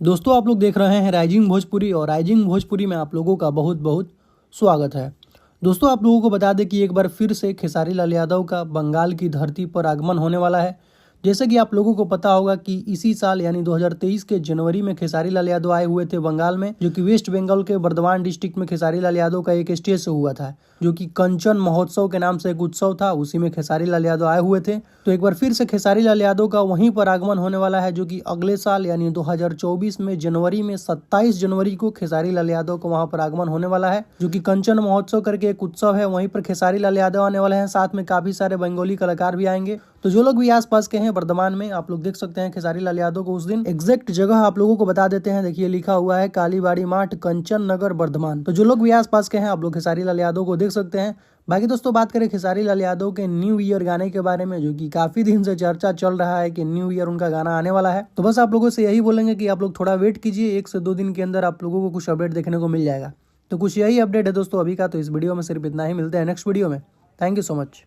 दोस्तों आप लोग देख रहे हैं राइजिंग भोजपुरी और राइजिंग भोजपुरी में आप लोगों का बहुत बहुत स्वागत है। दोस्तों आप लोगों को बता दें कि एक बार फिर से खेसारी लाल यादव का बंगाल की धरती पर आगमन होने वाला है। जैसे कि आप लोगों को पता होगा कि इसी साल यानी 2023 के जनवरी में खेसारी लाल यादव आए हुए थे बंगाल में, जो कि वेस्ट बंगाल के बर्धमान डिस्ट्रिक्ट में खेसारी लाल यादव का एक स्टेज से हुआ था, जो कि कंचन महोत्सव के नाम से एक उत्सव था। उसी में खेसारी लाल यादव आए हुए थे। तो एक बार फिर से खेसारी लाल यादव का वहीं पर आगमन होने वाला है, जो कि अगले साल यानी 2024 में जनवरी में 27 जनवरी को खेसारी लाल यादव को वहां पर आगमन होने वाला है, जो कि कंचन महोत्सव करके एक उत्सव है। वहीं पर खेसारी लाल यादव आने वाले हैं, साथ में काफी सारे बंगाली कलाकार भी आएंगे। तो जो लोग भी आसपास के हैं वर्धमान में, आप लोग देख सकते हैं खेसारी लाल यादव को उस दिन। एग्जैक्ट जगह आप लोगों को बता देते हैं, देखिए लिखा हुआ है कालीबाड़ी माठ, कंचन नगर, वर्धमान। तो जो लोग भी आसपास के हैं आप लोग खेसारी लाल यादव को देख सकते हैं। बाकी दोस्तों बात करें खेसारी लाल यादव के न्यू ईयर गाने के बारे में, जो कि काफी दिन से चर्चा चल रहा है कि न्यू ईयर उनका गाना आने वाला है। तो बस आप लोगों से यही बोलेंगे कि आप लोग थोड़ा वेट कीजिए, 1 से 2 दिन के अंदर आप लोगों को कुछ अपडेट देखने को मिल जाएगा। तो कुछ यही अपडेट है दोस्तों अभी का। तो इस वीडियो में सिर्फ इतना ही, मिलते हैं नेक्स्ट वीडियो में। Thank you so much.